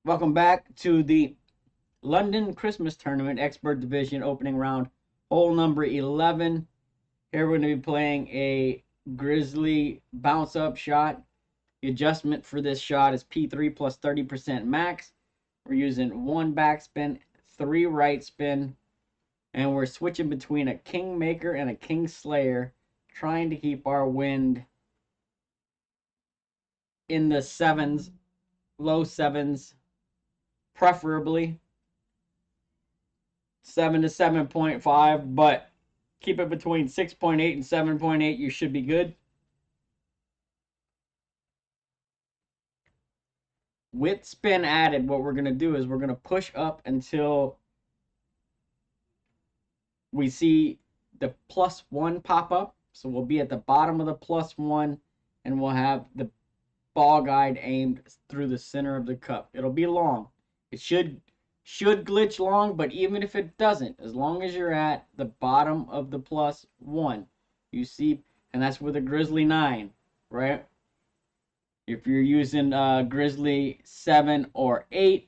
Welcome back to the London Christmas Tournament Expert Division opening round, hole number 11. Here we're going to be playing a Grizzly bounce up shot. The adjustment for this shot is P3 plus 30% max. We're using 1 backspin, 3 right spin, and we're switching between a Kingmaker and a King Slayer, trying to keep our wind in the sevens, low sevens, preferably 7 to 7.5, but keep it between 6.8 and 7.8. You should be good. With spin added, what we're going to do is we're going to push up until we see the +1 pop up. So we'll be at the bottom of the +1, and we'll have the ball guide aimed through the center of the cup. It'll be long. It should glitch long, but even if it doesn't, as long as you're at the bottom of the +1, you see, and that's with a Grizzly 9, right? If you're using Grizzly 7 or 8,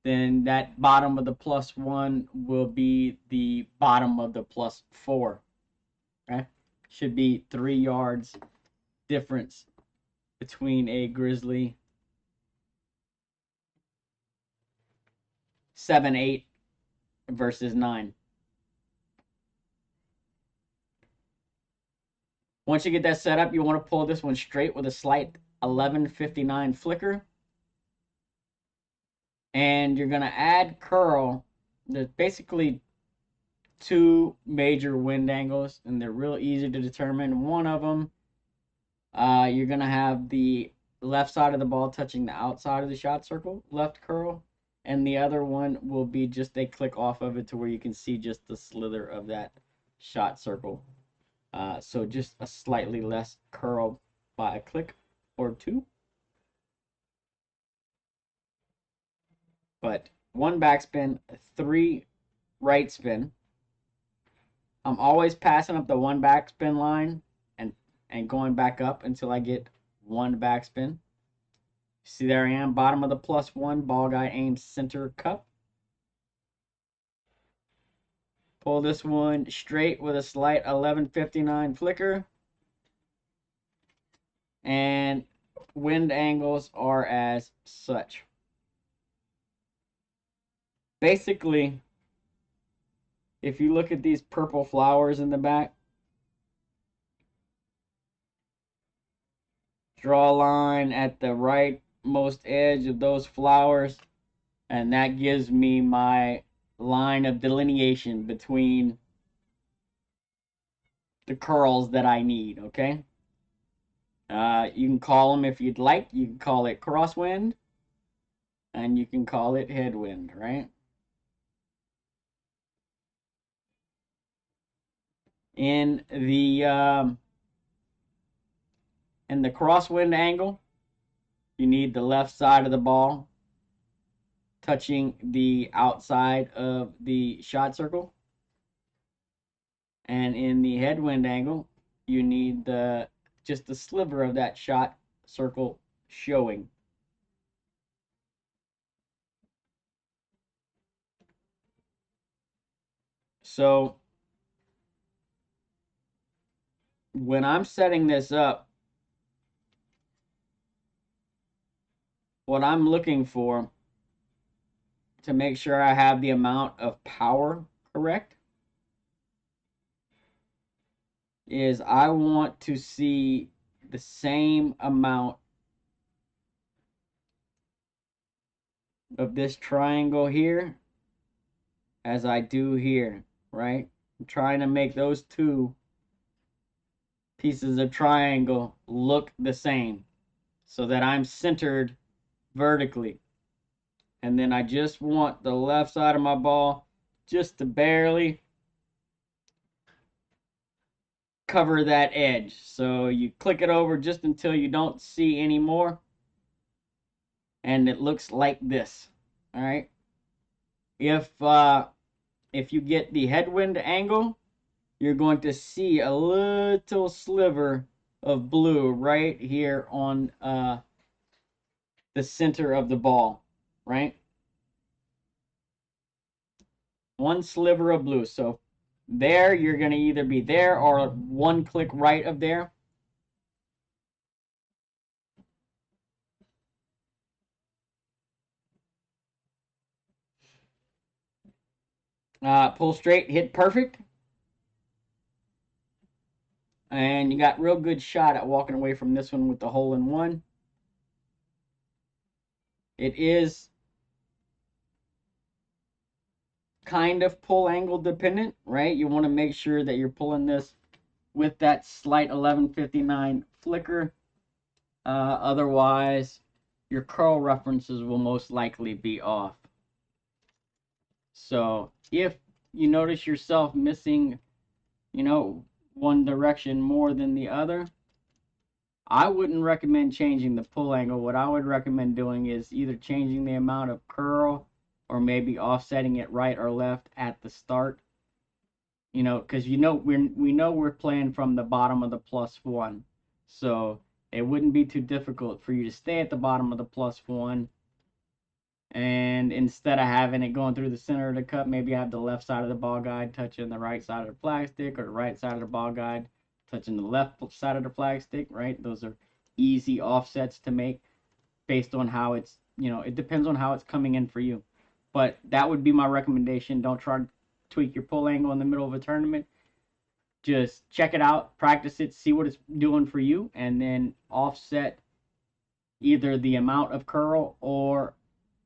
then that bottom of the +1 will be the bottom of the +4, right? Should be 3 yards difference between a Grizzly 7, 8 versus 9. Once you get that set up, you want to pull this one straight with a slight 1159 flicker. And you're going to add curl. There's basically 2 major wind angles, and they're real easy to determine. One of them, you're going to have the left side of the ball touching the outside of the shot circle, left curl. And the other one will be just a click off of it to where you can see just the slither of that shot circle. So just a slightly less curl by a click or 2. But 1 backspin, 3 right spin. I'm always passing up the 1 backspin line and going back up until I get 1 backspin. See, there I am, bottom of the +1, ball guide aimed center cup. Pull this one straight with a slight 1159 flicker. And wind angles are as such. Basically, if you look at these purple flowers in the back, draw a line at the rightmost edge of those flowers, and that gives me my line of delineation between the curls that I need, okay? You can call them if you'd like. You can call it crosswind, and you can call it headwind, right? In the crosswind angle, you need the left side of the ball touching the outside of the shot circle. And in the headwind angle, you need just the sliver of that shot circle showing. So when I'm setting this up, what I'm looking for to make sure I have the amount of power correct is I want to see the same amount of this triangle here as I do here, right? I'm trying to make those 2 pieces of triangle look the same so that I'm centered vertically. And then I just want the left side of my ball just to barely cover that edge. So you click it over just until you don't see any more, and it looks like this. All right. If you get the headwind angle, you're going to see a little sliver of blue right here on the center of the ball. right? One sliver of blue. So there, you're going to either be there or one click right of there. Pull straight, hit perfect. And you got real good shot at walking away from this one with the hole in one. It is kind of pull angle dependent, right? You want to make sure that you're pulling this with that slight 1159 flicker. Otherwise, your curl references will most likely be off. So if you notice yourself missing, one direction more than the other, I wouldn't recommend changing the pull angle. What I would recommend doing is either changing the amount of curl or maybe offsetting it right or left at the start. Because we know we're playing from the bottom of the +1, so it wouldn't be too difficult for you to stay at the bottom of the +1, and instead of having it going through the center of the cup, maybe have the left side of the ball guide touching the right side of the flag stick, or the right side of the ball guide touching the left side of the flag stick, right? Those are easy offsets to make based on how it's, it depends on how it's coming in for you. But that would be my recommendation. Don't try to tweak your pull angle in the middle of a tournament. Just check it out, practice it, see what it's doing for you, and then offset either the amount of curl or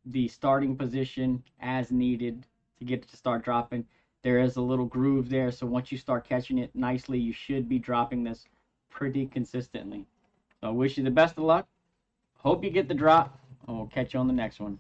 the starting position as needed to get it to start dropping. There is a little groove there, so once you start catching it nicely, you should be dropping this pretty consistently. So I wish you the best of luck. Hope you get the drop, and we'll catch you on the next one.